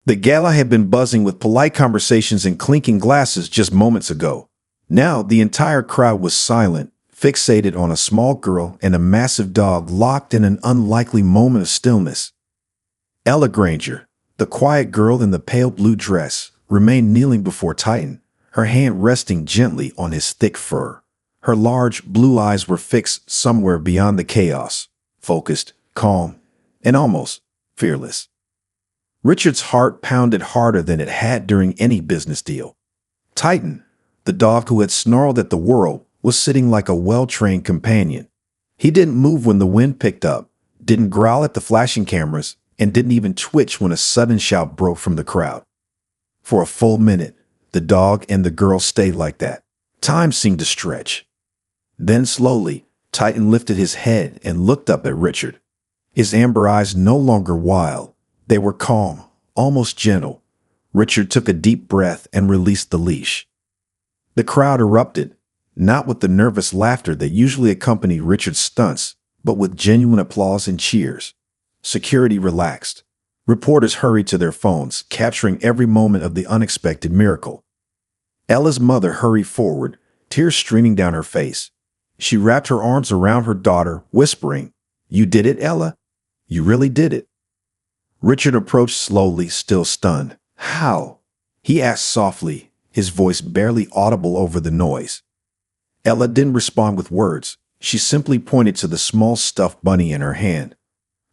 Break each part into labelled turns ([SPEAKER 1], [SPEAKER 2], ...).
[SPEAKER 1] The gala had been buzzing with polite conversations and clinking glasses just moments ago. Now the entire crowd was silent, fixated on a small girl and a massive dog locked in an unlikely moment of stillness. Ella Granger, the quiet girl in the pale blue dress, remained kneeling before Titan, her hand resting gently on his thick fur. Her large blue eyes were fixed somewhere beyond the chaos, focused, calm, and almost fearless. Richard's heart pounded harder than it had during any business deal. Titan, the dog who had snarled at the world, was sitting like a well-trained companion. He didn't move when the wind picked up, didn't growl at the flashing cameras, and didn't even twitch when a sudden shout broke from the crowd. For a full minute, the dog and the girl stayed like that. Time seemed to stretch. Then slowly, Titan lifted his head and looked up at Richard. His amber eyes no longer wild. They were calm, almost gentle. Richard took a deep breath and released the leash. The crowd erupted, not with the nervous laughter that usually accompanied Richard's stunts, but with genuine applause and cheers. Security relaxed. Reporters hurried to their phones, capturing every moment of the unexpected miracle. Ella's mother hurried forward, tears streaming down her face. She wrapped her arms around her daughter, whispering, "You did it, Ella? You really did it." Richard approached slowly, still stunned. "How?" he asked softly, his voice barely audible over the noise. Ella didn't respond with words. She simply pointed to the small stuffed bunny in her hand.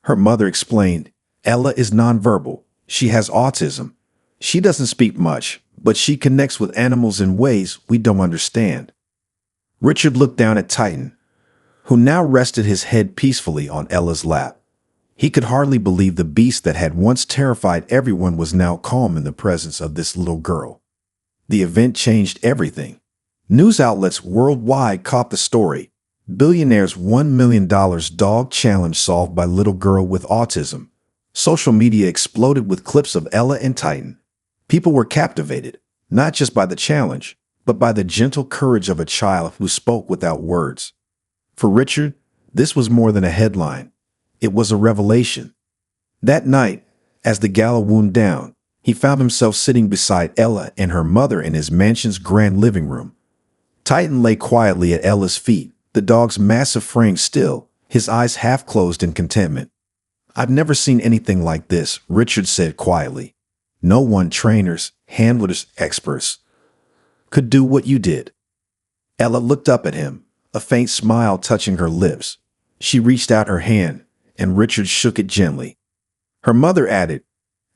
[SPEAKER 1] Her mother explained, "Ella is nonverbal. She has autism. She doesn't speak much, but she connects with animals in ways we don't understand." Richard looked down at Titan, who now rested his head peacefully on Ella's lap. He could hardly believe the beast that had once terrified everyone was now calm in the presence of this little girl. The event changed everything. News outlets worldwide caught the story. Billionaire's $1 million dog challenge solved by little girl with autism. Social media exploded with clips of Ella and Titan. People were captivated, not just by the challenge, but by the gentle courage of a child who spoke without words. For Richard, this was more than a headline. It was a revelation. That night, as the gala wound down, he found himself sitting beside Ella and her mother in his mansion's grand living room. Titan lay quietly at Ella's feet, the dog's massive frame still, his eyes half closed in contentment. "I've never seen anything like this," Richard said quietly. "No one, trainers, handlers, experts, could do what you did." Ella looked up at him, a faint smile touching her lips. She reached out her hand, and Richard shook it gently. Her mother added,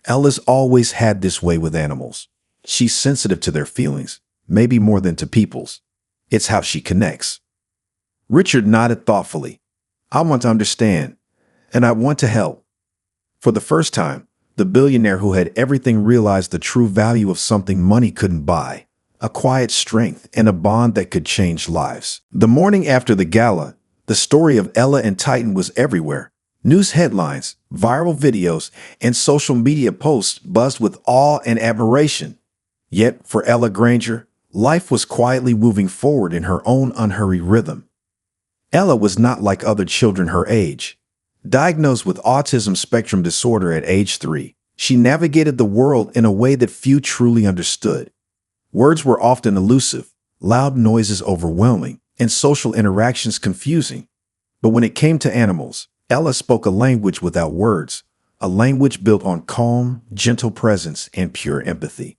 [SPEAKER 1] "Ella's always had this way with animals. She's sensitive to their feelings, maybe more than to people's. It's how she connects." Richard nodded thoughtfully. "I want to understand, and I want to help." For the first time, the billionaire who had everything realized the true value of something money couldn't buy, a quiet strength and a bond that could change lives. The morning after the gala, the story of Ella and Titan was everywhere. News headlines, viral videos, and social media posts buzzed with awe and admiration. Yet, for Ella Granger, life was quietly moving forward in her own unhurried rhythm. Ella was not like other children her age. Diagnosed with autism spectrum disorder at age 3, she navigated the world in a way that few truly understood. Words were often elusive, loud noises overwhelming, and social interactions confusing. But when it came to animals, Ella spoke a language without words, a language built on calm, gentle presence and pure empathy.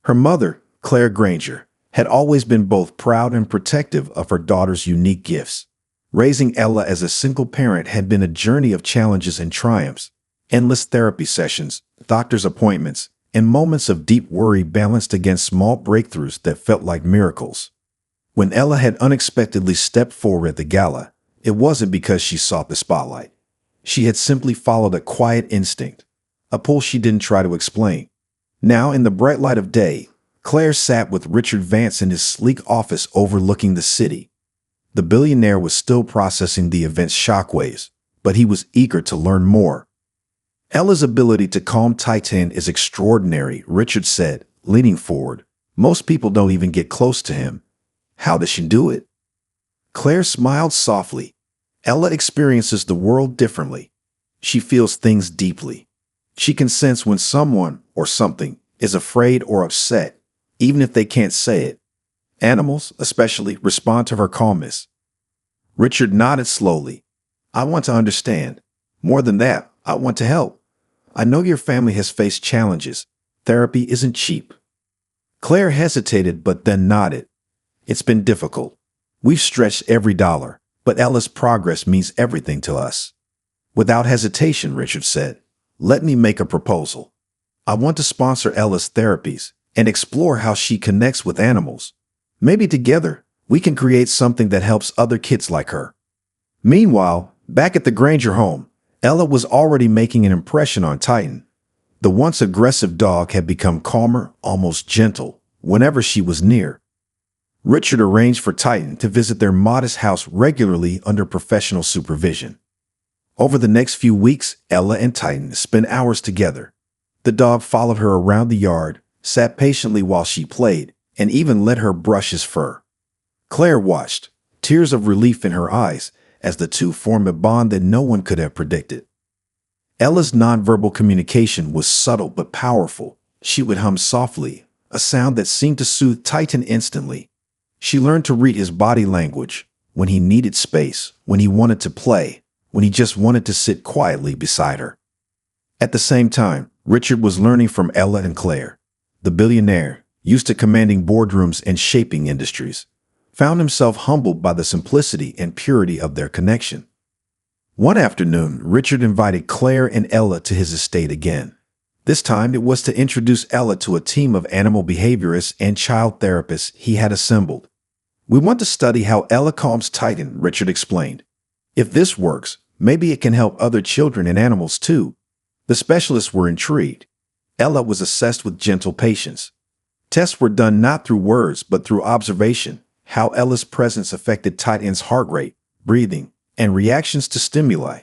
[SPEAKER 1] Her mother, Claire Granger, had always been both proud and protective of her daughter's unique gifts. Raising Ella as a single parent had been a journey of challenges and triumphs, endless therapy sessions, doctor's appointments, and moments of deep worry balanced against small breakthroughs that felt like miracles. When Ella had unexpectedly stepped forward at the gala, it wasn't because she sought the spotlight. She had simply followed a quiet instinct, a pull she didn't try to explain. Now, in the bright light of day, Claire sat with Richard Vance in his sleek office overlooking the city. The billionaire was still processing the event's shockwaves, but he was eager to learn more. "Ella's ability to calm Titan is extraordinary," Richard said, leaning forward. "Most people don't even get close to him. How does she do it?" Claire smiled softly. "Ella experiences the world differently. She feels things deeply. She can sense when someone or something is afraid or upset, even if they can't say it. Animals, especially, respond to her calmness. Richard nodded slowly. I want to understand. More than that, I want to help. I know your family has faced challenges. Therapy isn't cheap. Claire hesitated but then nodded. It's been difficult. We've stretched every dollar, but Ella's progress means everything to us. Without hesitation, Richard said, let me make a proposal. I want to sponsor Ella's therapies and explore how she connects with animals. Maybe together, we can create something that helps other kids like her. Meanwhile, back at the Granger home, Ella was already making an impression on Titan. The once aggressive dog had become calmer, almost gentle, whenever she was near. Richard arranged for Titan to visit their modest house regularly under professional supervision. Over the next few weeks, Ella and Titan spent hours together. The dog followed her around the yard, sat patiently while she played, and even let her brush his fur. Claire watched, tears of relief in her eyes, as the two formed a bond that no one could have predicted. Ella's nonverbal communication was subtle but powerful. She would hum softly, a sound that seemed to soothe Titan instantly. She learned to read his body language, when he needed space, when he wanted to play, when he just wanted to sit quietly beside her. At the same time, Richard was learning from Ella and Claire. The billionaire, used to commanding boardrooms and shaping industries, found himself humbled by the simplicity and purity of their connection. One afternoon, Richard invited Claire and Ella to his estate again. This time, it was to introduce Ella to a team of animal behaviorists and child therapists he had assembled. We want to study how Ella calms Titan, Richard explained. If this works, maybe it can help other children and animals too. The specialists were intrigued. Ella was assessed with gentle patience. Tests were done not through words, but through observation, how Ella's presence affected Titan's heart rate, breathing, and reactions to stimuli.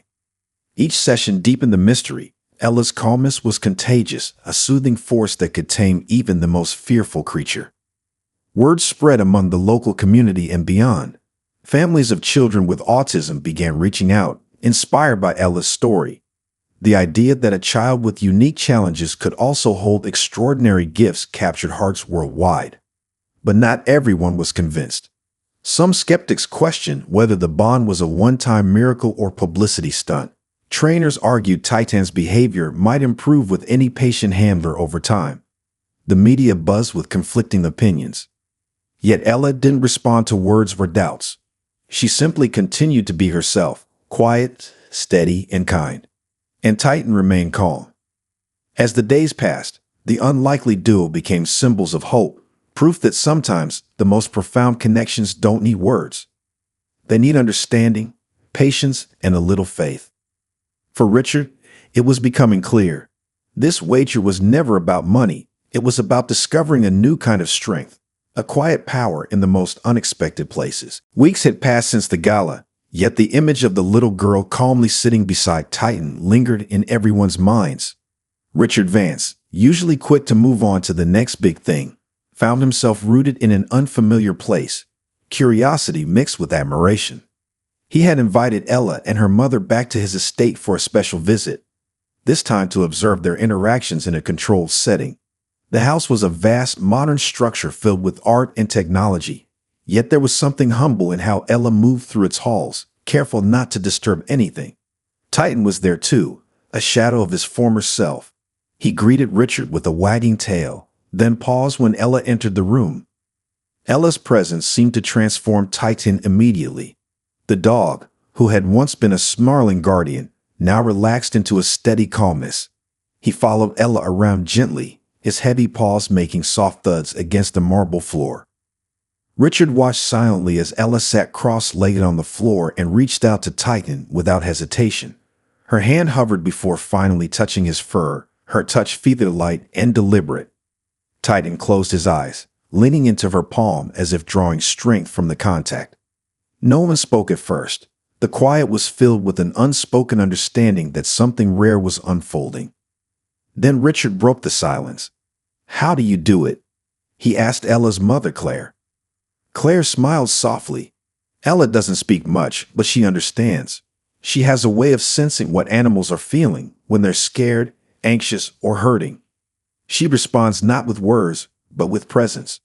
[SPEAKER 1] Each session deepened the mystery. Ella's calmness was contagious, a soothing force that could tame even the most fearful creature. Word spread among the local community and beyond. Families of children with autism began reaching out, inspired by Ella's story. The idea that a child with unique challenges could also hold extraordinary gifts captured hearts worldwide. But not everyone was convinced. Some skeptics questioned whether the bond was a one-time miracle or publicity stunt. Trainers argued Titan's behavior might improve with any patient handler over time. The media buzzed with conflicting opinions. Yet Ella didn't respond to words or doubts. She simply continued to be herself, quiet, steady, and kind. And Titan remained calm. As the days passed, the unlikely duo became symbols of hope, proof that sometimes the most profound connections don't need words. They need understanding, patience, and a little faith. For Richard, it was becoming clear. This wager was never about money. It was about discovering a new kind of strength, a quiet power in the most unexpected places. Weeks had passed since the gala, yet the image of the little girl calmly sitting beside Titan lingered in everyone's minds. Richard Vance, usually quick to move on to the next big thing, found himself rooted in an unfamiliar place, curiosity mixed with admiration. He had invited Ella and her mother back to his estate for a special visit, this time to observe their interactions in a controlled setting. The house was a vast, modern structure filled with art and technology, yet there was something humble in how Ella moved through its halls, careful not to disturb anything. Titan was there too, a shadow of his former self. He greeted Richard with a wagging tail, then paused when Ella entered the room. Ella's presence seemed to transform Titan immediately. The dog, who had once been a snarling guardian, now relaxed into a steady calmness. He followed Ella around gently, his heavy paws making soft thuds against the marble floor. Richard watched silently as Ella sat cross-legged on the floor and reached out to Titan without hesitation. Her hand hovered before finally touching his fur, her touch feather-light and deliberate. Titan closed his eyes, leaning into her palm as if drawing strength from the contact. No one spoke at first. The quiet was filled with an unspoken understanding that something rare was unfolding. Then Richard broke the silence. "How do you do it?" he asked Ella's mother, Claire. Claire smiled softly. "Ella doesn't speak much, but she understands. She has a way of sensing what animals are feeling when they're scared, anxious, or hurting. She responds not with words, but with presence.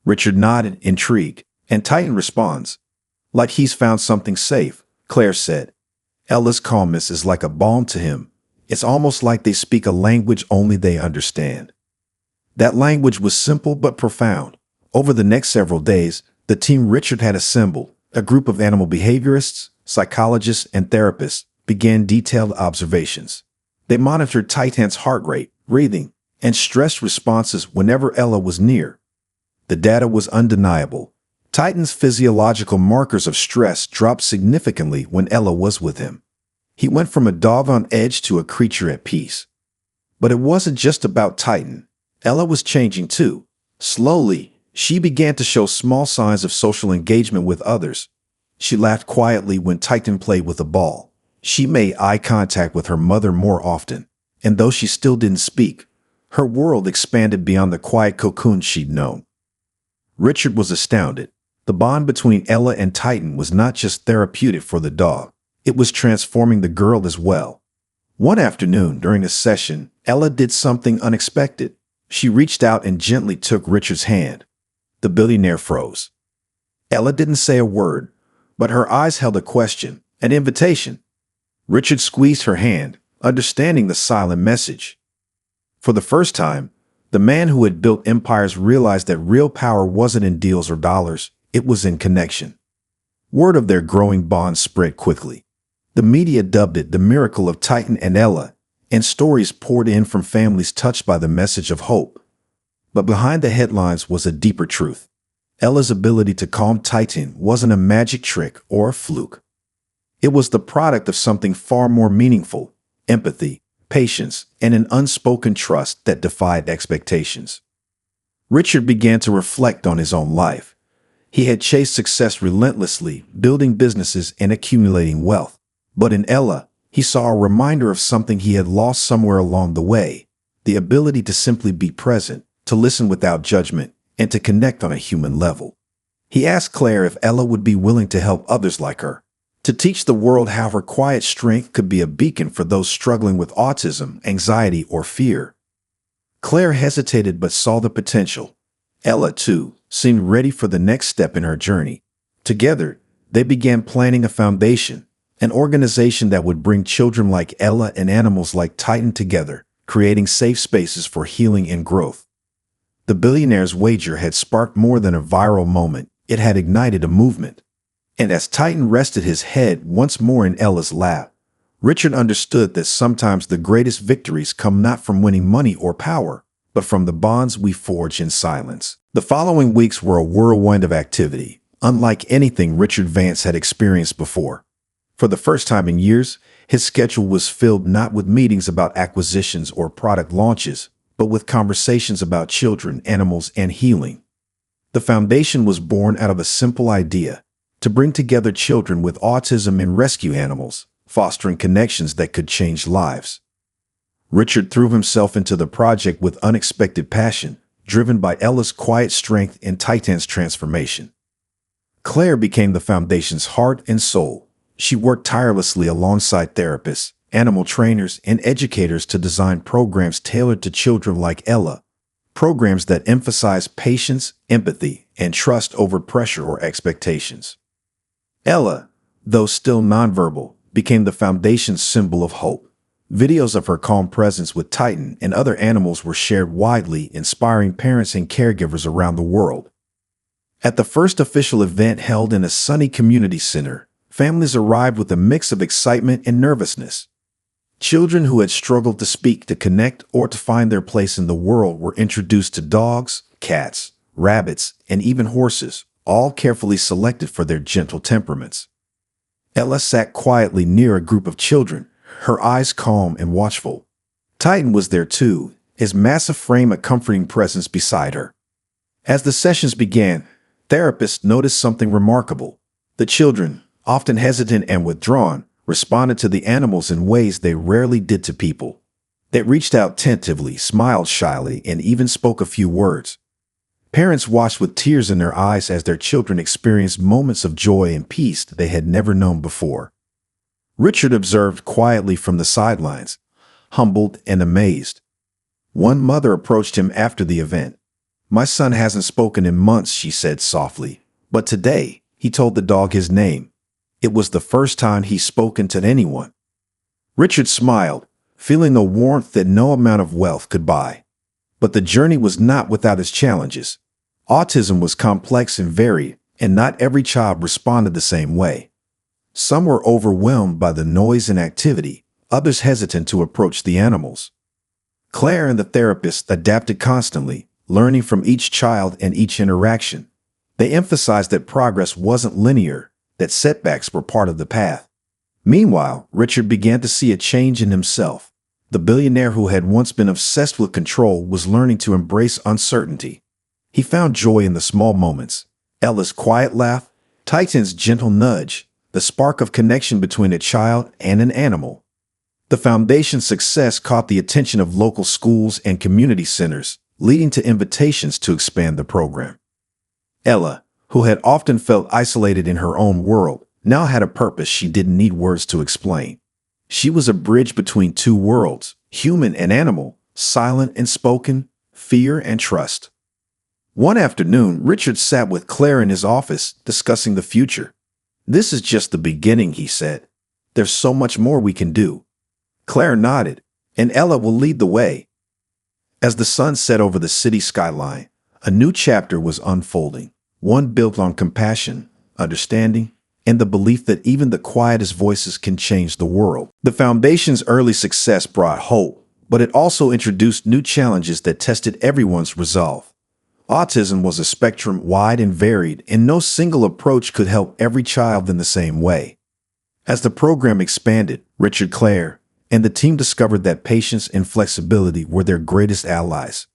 [SPEAKER 1] Richard nodded, intrigued, and Titan responds, like he's found something safe. Claire said, Ella's calmness is like a balm to him. It's almost like they speak a language only they understand. That language was simple but profound. Over the next several days, the team Richard had assembled, a group of animal behaviorists, psychologists, and therapists, began detailed observations. They monitored Titan's heart rate, breathing, and stress responses whenever Ella was near. The data was undeniable. Titan's physiological markers of stress dropped significantly when Ella was with him. He went from a dog on edge to a creature at peace. But it wasn't just about Titan. Ella was changing too. Slowly, she began to show small signs of social engagement with others. She laughed quietly when Titan played with a ball. She made eye contact with her mother more often. And though she still didn't speak, her world expanded beyond the quiet cocoon she'd known. Richard was astounded. The bond between Ella and Titan was not just therapeutic for the dog. It was transforming the girl as well. One afternoon during a session, Ella did something unexpected. She reached out and gently took Richard's hand. The billionaire froze. Ella didn't say a word, but her eyes held a question, an invitation. Richard squeezed her hand, understanding the silent message. For the first time, the man who had built empires realized that real power wasn't in deals or dollars, it was in connection. Word of their growing bond spread quickly. The media dubbed it the miracle of Titan and Ella, and stories poured in from families touched by the message of hope. But behind the headlines was a deeper truth. Ella's ability to calm Titan wasn't a magic trick or a fluke. It was the product of something far more meaningful: empathy, patience, and an unspoken trust that defied expectations. Richard began to reflect on his own life. He had chased success relentlessly, building businesses and accumulating wealth. But in Ella, he saw a reminder of something he had lost somewhere along the way: the ability to simply be present, to listen without judgment, and to connect on a human level. He asked Claire if Ella would be willing to help others like her, to teach the world how her quiet strength could be a beacon for those struggling with autism, anxiety, or fear. Claire hesitated but saw the potential. Ella, too, seemed ready for the next step in her journey. Together, they began planning a foundation, an organization that would bring children like Ella and animals like Titan together, creating safe spaces for healing and growth. The billionaire's wager had sparked more than a viral moment. It had ignited a movement. And as Titan rested his head once more in Ella's lap, Richard understood that sometimes the greatest victories come not from winning money or power, but from the bonds we forge in silence. The following weeks were a whirlwind of activity, unlike anything Richard Vance had experienced before. For the first time in years, his schedule was filled not with meetings about acquisitions or product launches, but with conversations about children, animals, and healing. The foundation was born out of a simple idea: to bring together children with autism and rescue animals, fostering connections that could change lives. Richard threw himself into the project with unexpected passion, driven by Ella's quiet strength and Titan's transformation. Claire became the foundation's heart and soul. She worked tirelessly alongside therapists, animal trainers, and educators to design programs tailored to children like Ella, programs that emphasize patience, empathy, and trust over pressure or expectations. Ella, though still nonverbal, became the foundation's symbol of hope. Videos of her calm presence with Titan and other animals were shared widely, inspiring parents and caregivers around the world. At the first official event held in a sunny community center, families arrived with a mix of excitement and nervousness. Children who had struggled to speak, to connect, or to find their place in the world were introduced to dogs, cats, rabbits, and even horses, all carefully selected for their gentle temperaments. Ella sat quietly near a group of children, her eyes calm and watchful. Titan was there too, his massive frame a comforting presence beside her. As the sessions began, therapists noticed something remarkable. The children, often hesitant and withdrawn, responded to the animals in ways they rarely did to people. They reached out tentatively, smiled shyly, and even spoke a few words. Parents watched with tears in their eyes as their children experienced moments of joy and peace they had never known before. Richard observed quietly from the sidelines, humbled and amazed. One mother approached him after the event. "My son hasn't spoken in months," she said softly. "But today, he told the dog his name. It was the first time he's spoken to anyone." Richard smiled, feeling the warmth that no amount of wealth could buy. But the journey was not without its challenges. Autism was complex and varied, and not every child responded the same way. Some were overwhelmed by the noise and activity, others hesitant to approach the animals. Claire and the therapist adapted constantly, learning from each child and each interaction. They emphasized that progress wasn't linear, that setbacks were part of the path. Meanwhile, Richard began to see a change in himself. The billionaire who had once been obsessed with control was learning to embrace uncertainty. He found joy in the small moments: Ella's quiet laugh, Titan's gentle nudge, the spark of connection between a child and an animal. The foundation's success caught the attention of local schools and community centers, leading to invitations to expand the program. Ella, who had often felt isolated in her own world, now had a purpose she didn't need words to explain. She was a bridge between two worlds, human and animal, silent and spoken, fear and trust. One afternoon, Richard sat with Claire in his office, discussing the future. "This is just the beginning," he said. "There's so much more we can do." Claire nodded, "And Ella will lead the way." As the sun set over the city skyline, a new chapter was unfolding, one built on compassion, understanding, and the belief that even the quietest voices can change the world. The foundation's early success brought hope, but it also introduced new challenges that tested everyone's resolve. Autism was a spectrum wide and varied, and no single approach could help every child in the same way. As the program expanded, Richard, Claire, and the team discovered that patience and flexibility were their greatest allies.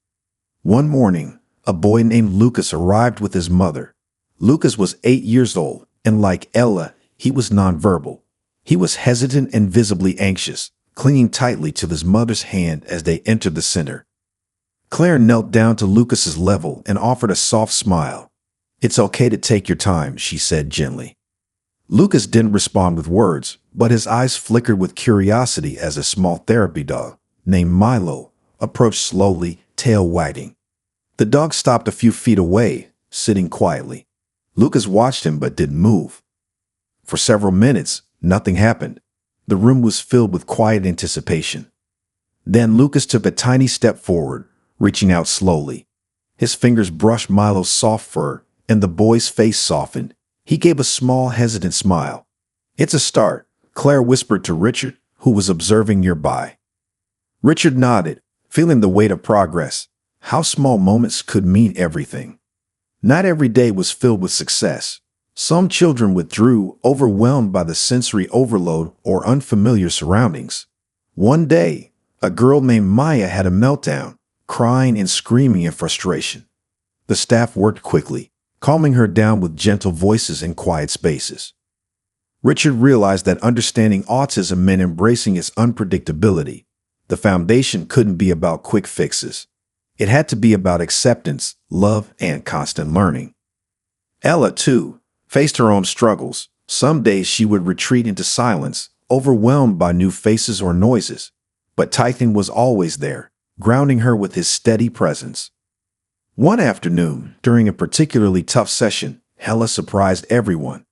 [SPEAKER 1] One morning, a boy named Lucas arrived with his mother. Lucas was 8 years old, and like Ella, he was nonverbal. He was hesitant and visibly anxious, clinging tightly to his mother's hand as they entered the center. Claire knelt down to Lucas's level and offered a soft smile. "It's okay to take your time," she said gently. Lucas didn't respond with words, but his eyes flickered with curiosity as a small therapy dog, named Milo, approached slowly, tail wagging. The dog stopped a few feet away, sitting quietly. Lucas watched him but didn't move. For several minutes, nothing happened. The room was filled with quiet anticipation. Then Lucas took a tiny step forward, reaching out slowly. His fingers brushed Milo's soft fur, and the boy's face softened. He gave a small, hesitant smile. "It's a start," Claire whispered to Richard, who was observing nearby. Richard nodded, feeling the weight of progress. How small moments could mean everything. Not every day was filled with success. Some children withdrew, overwhelmed by the sensory overload or unfamiliar surroundings. One day, a girl named Maya had a meltdown, crying and screaming in frustration. The staff worked quickly, calming her down with gentle voices and quiet spaces. Richard realized that understanding autism meant embracing its unpredictability. The foundation couldn't be about quick fixes. It had to be about acceptance, love, and constant learning. Ella, too, faced her own struggles. Some days she would retreat into silence, overwhelmed by new faces or noises. But Titan was always there, grounding her with his steady presence. One afternoon, during a particularly tough session, Ella surprised everyone.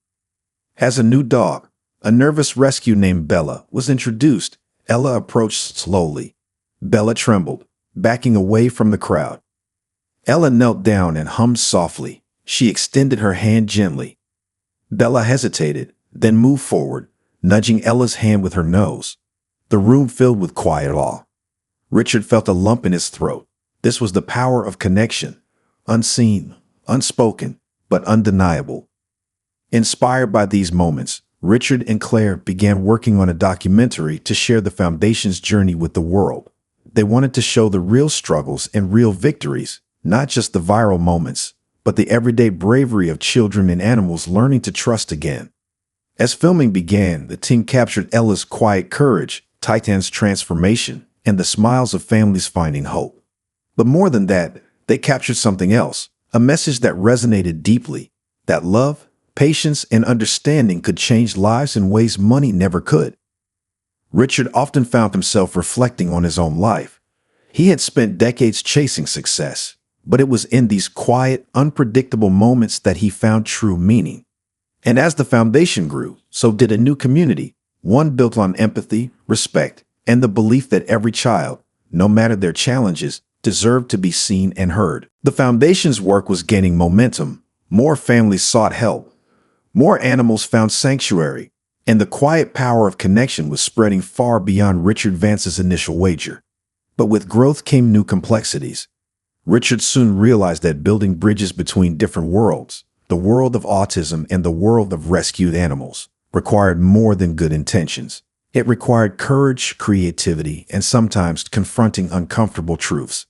[SPEAKER 1] As a new dog, a nervous rescue named Bella was introduced. Ella approached slowly. Bella trembled, backing away from the crowd. Ella knelt down and hummed softly. She extended her hand gently. Bella hesitated, then moved forward, nudging Ella's hand with her nose. The room filled with quiet awe. Richard felt a lump in his throat. This was the power of connection, unseen, unspoken, but undeniable. Inspired by these moments, Richard and Claire began working on a documentary to share the foundation's journey with the world. They wanted to show the real struggles and real victories, not just the viral moments, but the everyday bravery of children and animals learning to trust again. As filming began, the team captured Ella's quiet courage, Titan's transformation, and the smiles of families finding hope. But more than that, they captured something else, a message that resonated deeply, that love, patience, and understanding could change lives in ways money never could. Richard often found himself reflecting on his own life. He had spent decades chasing success, but it was in these quiet, unpredictable moments that he found true meaning. And as the foundation grew, so did a new community, one built on empathy, respect, and the belief that every child, no matter their challenges, deserved to be seen and heard. The foundation's work was gaining momentum. More families sought help. More animals found sanctuary. And the quiet power of connection was spreading far beyond Richard Vance's initial wager. But with growth came new complexities. Richard soon realized that building bridges between different worlds, the world of autism and the world of rescued animals, required more than good intentions. It required courage, creativity, and sometimes confronting uncomfortable truths.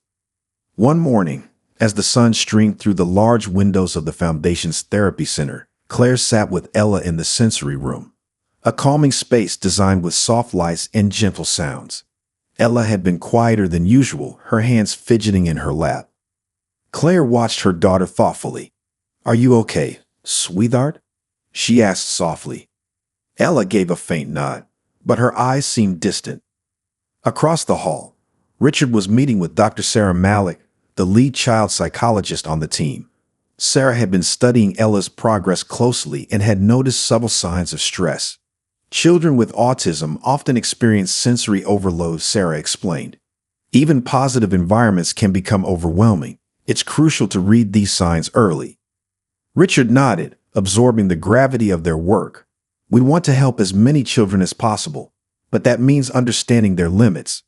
[SPEAKER 1] One morning, as the sun streamed through the large windows of the Foundation's therapy center, Claire sat with Ella in the sensory room, a calming space designed with soft lights and gentle sounds. Ella had been quieter than usual, her hands fidgeting in her lap. Claire watched her daughter thoughtfully. "Are you okay, sweetheart?" she asked softly. Ella gave a faint nod, but her eyes seemed distant. Across the hall, Richard was meeting with Dr. Sarah Malik, the lead child psychologist on the team. Sarah had been studying Ella's progress closely and had noticed subtle signs of stress. Children with autism often experience sensory overload, Sarah explained. Even positive environments can become overwhelming. It's crucial to read these signs early. Richard nodded, absorbing the gravity of their work. We want to help as many children as possible, but that means understanding their limits.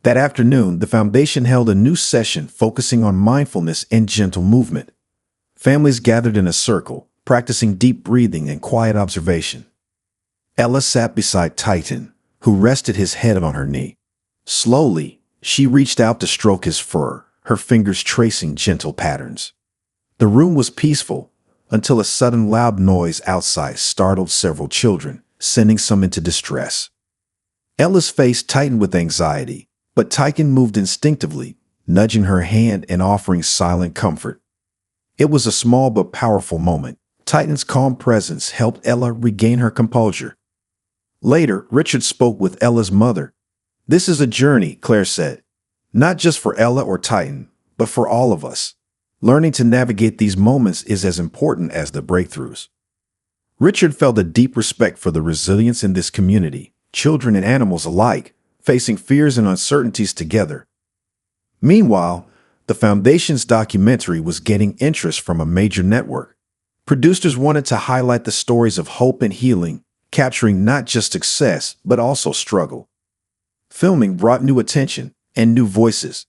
[SPEAKER 1] That afternoon, the Foundation held a new session focusing on mindfulness and gentle movement. Families gathered in a circle, practicing deep breathing and quiet observation. Ella sat beside Titan, who rested his head on her knee. Slowly, she reached out to stroke his fur, her fingers tracing gentle patterns. The room was peaceful until a sudden loud noise outside startled several children, sending some into distress. Ella's face tightened with anxiety, but Titan moved instinctively, nudging her hand and offering silent comfort. It was a small but powerful moment. Titan's calm presence helped Ella regain her composure. Later, Richard spoke with Ella's mother. "This is a journey," Claire said. "Not just for Ella or Titan, but for all of us. Learning to navigate these moments is as important as the breakthroughs." Richard felt a deep respect for the resilience in this community, children and animals alike, facing fears and uncertainties together. Meanwhile, the Foundation's documentary was gaining interest from a major network. Producers wanted to highlight the stories of hope and healing, capturing not just success, but also struggle. Filming brought new attention and new voices.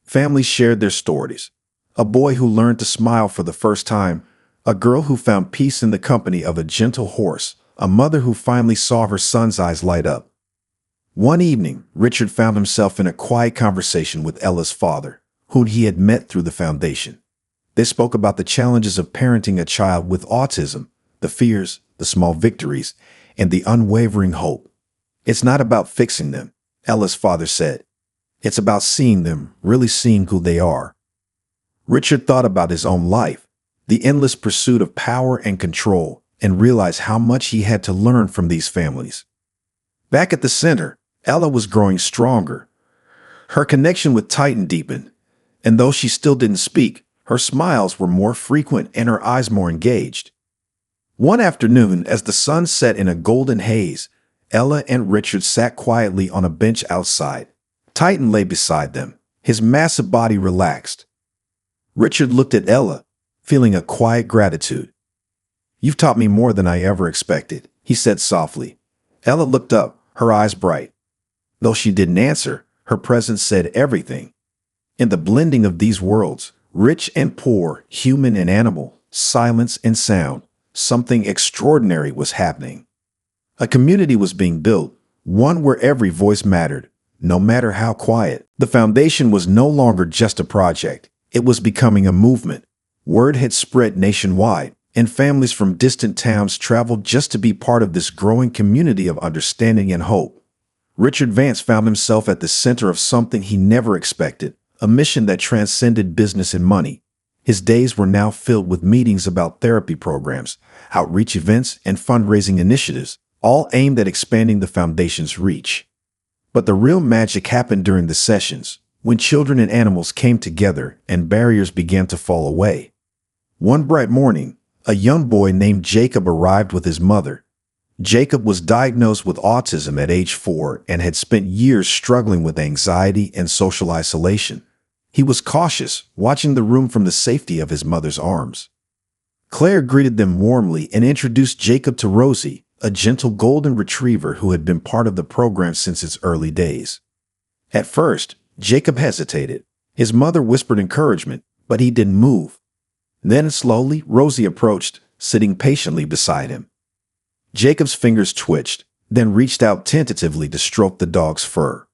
[SPEAKER 1] Families shared their stories. A boy who learned to smile for the first time, a girl who found peace in the company of a gentle horse, a mother who finally saw her son's eyes light up. One evening, Richard found himself in a quiet conversation with Ella's father, whom he had met through the Foundation. They spoke about the challenges of parenting a child with autism, the fears, the small victories, and the unwavering hope. "It's not about fixing them," Ella's father said. "It's about seeing them, really seeing who they are." Richard thought about his own life, the endless pursuit of power and control, and realized how much he had to learn from these families. Back at the center, Ella was growing stronger. Her connection with Titan deepened, and though she still didn't speak, her smiles were more frequent and her eyes more engaged. One afternoon, as the sun set in a golden haze, Ella and Richard sat quietly on a bench outside. Titan lay beside them, his massive body relaxed. Richard looked at Ella, feeling a quiet gratitude. "You've taught me more than I ever expected," he said softly. Ella looked up, her eyes bright. Though she didn't answer, her presence said everything. In the blending of these worlds, rich and poor, human and animal, silence and sound, something extraordinary was happening. A community was being built, one where every voice mattered, no matter how quiet. The Foundation was no longer just a project. It was becoming a movement. Word had spread nationwide, and families from distant towns traveled just to be part of this growing community of understanding and hope. Richard Vance found himself at the center of something he never expected, a mission that transcended business and money. His days were now filled with meetings about therapy programs, outreach events, and fundraising initiatives, all aimed at expanding the foundation's reach. But the real magic happened during the sessions, when children and animals came together and barriers began to fall away. One bright morning, a young boy named Jacob arrived with his mother. Jacob was diagnosed with autism at age 4 and had spent years struggling with anxiety and social isolation. He was cautious, watching the room from the safety of his mother's arms. Claire greeted them warmly and introduced Jacob to Rosie, a gentle golden retriever who had been part of the program since its early days. At first, Jacob hesitated. His mother whispered encouragement, but he didn't move. Then slowly, Rosie approached, sitting patiently beside him. Jacob's fingers twitched, then reached out tentatively to stroke the dog's fur.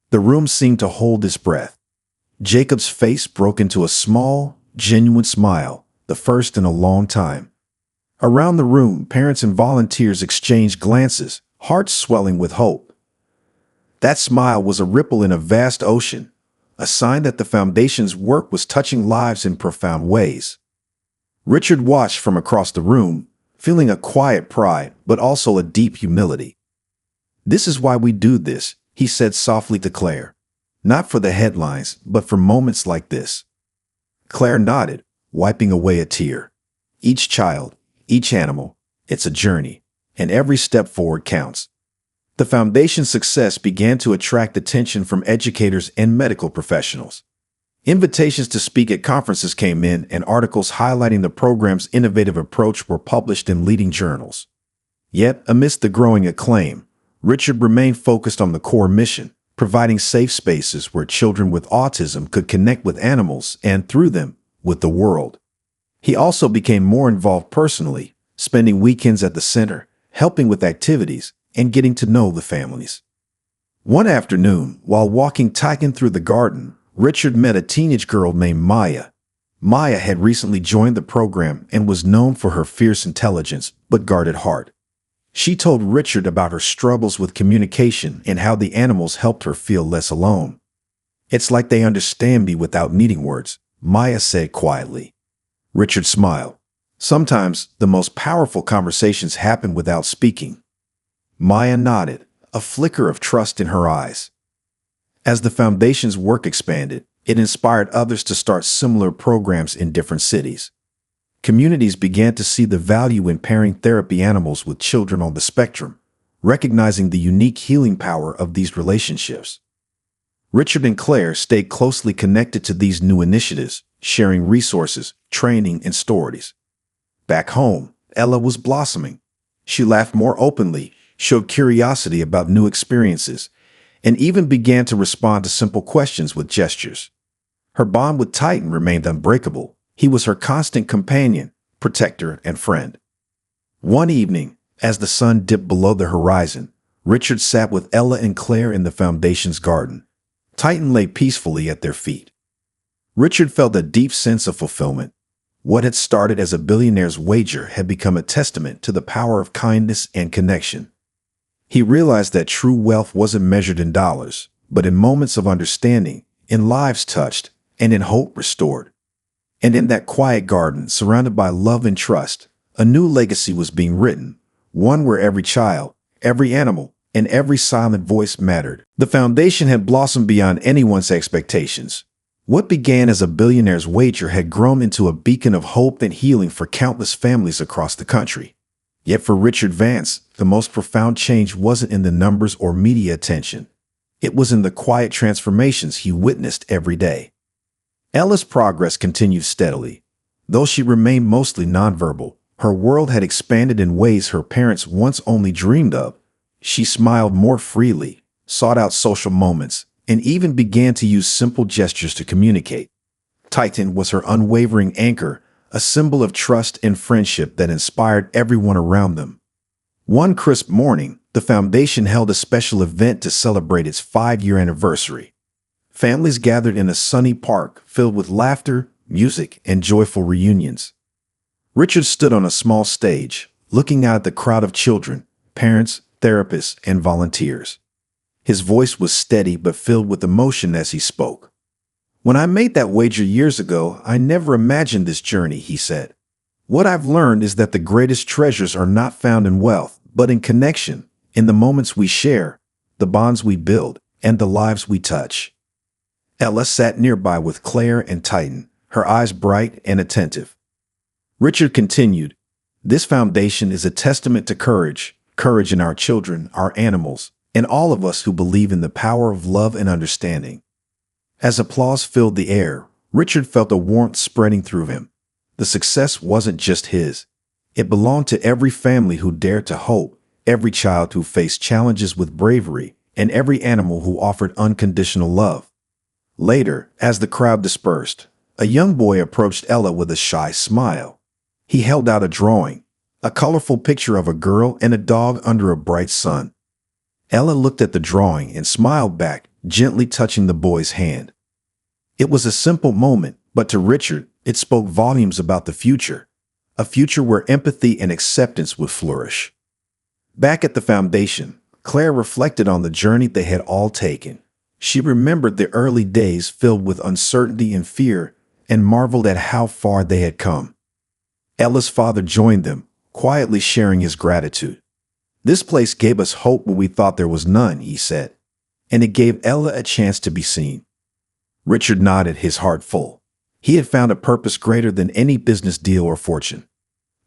[SPEAKER 1] The room seemed to hold its breath. Jacob's face broke into a small, genuine smile, the first in a long time. Around the room, parents and volunteers exchanged glances, hearts swelling with hope. That smile was a ripple in a vast ocean, a sign that the Foundation's work was touching lives in profound ways. Richard watched from across the room, feeling a quiet pride, but also a deep humility. "This is why we do this," he said softly to Claire. "Not for the headlines, but for moments like this." Claire nodded, wiping away a tear. Each child, each animal, it's a journey, and every step forward counts. The Foundation's success began to attract attention from educators and medical professionals. Invitations to speak at conferences came in, and articles highlighting the program's innovative approach were published in leading journals. Yet, amidst the growing acclaim, Richard remained focused on the core mission, providing safe spaces where children with autism could connect with animals and, through them, with the world. He also became more involved personally, spending weekends at the center, helping with activities, and getting to know the families. One afternoon, while walking Titan through the garden, Richard met a teenage girl named Maya. Maya had recently joined the program and was known for her fierce intelligence but guarded heart. She told Richard about her struggles with communication and how the animals helped her feel less alone. "It's like they understand me without needing words," Maya said quietly. Richard smiled. "Sometimes the most powerful conversations happen without speaking." Maya nodded, a flicker of trust in her eyes. As the Foundation's work expanded, it inspired others to start similar programs in different cities. Communities began to see the value in pairing therapy animals with children on the spectrum, recognizing the unique healing power of these relationships. Richard and Claire stayed closely connected to these new initiatives, sharing resources, training, and stories. Back home, Ella was blossoming. She laughed more openly, showed curiosity about new experiences, and even began to respond to simple questions with gestures. Her bond with Titan remained unbreakable. He was her constant companion, protector, and friend. One evening, as the sun dipped below the horizon, Richard sat with Ella and Claire in the Foundation's garden. Titan lay peacefully at their feet. Richard felt a deep sense of fulfillment. What had started as a billionaire's wager had become a testament to the power of kindness and connection. He realized that true wealth wasn't measured in dollars, but in moments of understanding, in lives touched, and in hope restored. And in that quiet garden, surrounded by love and trust, a new legacy was being written, one where every child, every animal, and every silent voice mattered. The Foundation had blossomed beyond anyone's expectations. What began as a billionaire's wager had grown into a beacon of hope and healing for countless families across the country. Yet for Richard Vance, the most profound change wasn't in the numbers or media attention. It was in the quiet transformations he witnessed every day. Ella's progress continued steadily. Though she remained mostly nonverbal, her world had expanded in ways her parents once only dreamed of. She smiled more freely, sought out social moments, and even began to use simple gestures to communicate. Titan was her unwavering anchor, a symbol of trust and friendship that inspired everyone around them. One crisp morning, the Foundation held a special event to celebrate its 5-year anniversary. Families gathered in a sunny park filled with laughter, music, and joyful reunions. Richard stood on a small stage, looking out at the crowd of children, parents, therapists, and volunteers. His voice was steady but filled with emotion as he spoke. "When I made that wager years ago, I never imagined this journey," he said. "What I've learned is that the greatest treasures are not found in wealth, but in connection, in the moments we share, the bonds we build, and the lives we touch. Ella sat nearby with Claire and Titan, her eyes bright and attentive. Richard continued, "This foundation is a testament to courage in our children, our animals, and all of us who believe in the power of love and understanding." As applause filled the air, Richard felt a warmth spreading through him. The success wasn't just his. It belonged to every family who dared to hope, every child who faced challenges with bravery, and every animal who offered unconditional love. Later, as the crowd dispersed, a young boy approached Ella with a shy smile. He held out a drawing, a colorful picture of a girl and a dog under a bright sun. Ella looked at the drawing and smiled back, gently touching the boy's hand. It was a simple moment, but to Richard, it spoke volumes about the future, a future where empathy and acceptance would flourish. Back at the foundation, Claire reflected on the journey they had all taken. She remembered the early days filled with uncertainty and fear, and marveled at how far they had come. Ella's father joined them, quietly sharing his gratitude. "This place gave us hope when we thought there was none," he said, and it gave Ella a chance to be seen. Richard nodded, his heart full. He had found a purpose greater than any business deal or fortune.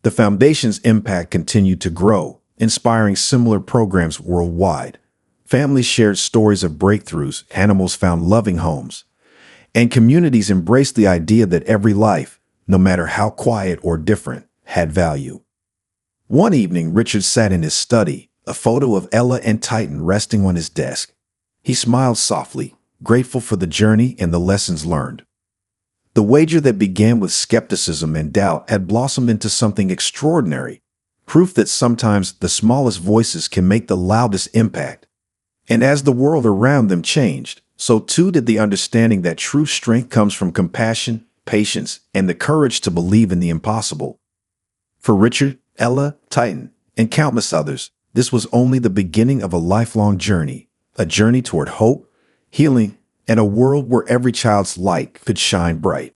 [SPEAKER 1] The foundation's impact continued to grow, inspiring similar programs worldwide. Families shared stories of breakthroughs, animals found loving homes, and communities embraced the idea that every life, no matter how quiet or different, had value. One evening, Richard sat in his study, a photo of Ella and Titan resting on his desk. He smiled softly, grateful for the journey and the lessons learned. The wager that began with skepticism and doubt had blossomed into something extraordinary, proof that sometimes the smallest voices can make the loudest impact. And as the world around them changed, so too did the understanding that true strength comes from compassion, patience, and the courage to believe in the impossible. For Richard, Ella, Titan, and countless others, this was only the beginning of a lifelong journey, a journey toward hope, healing, and a world where every child's light could shine bright.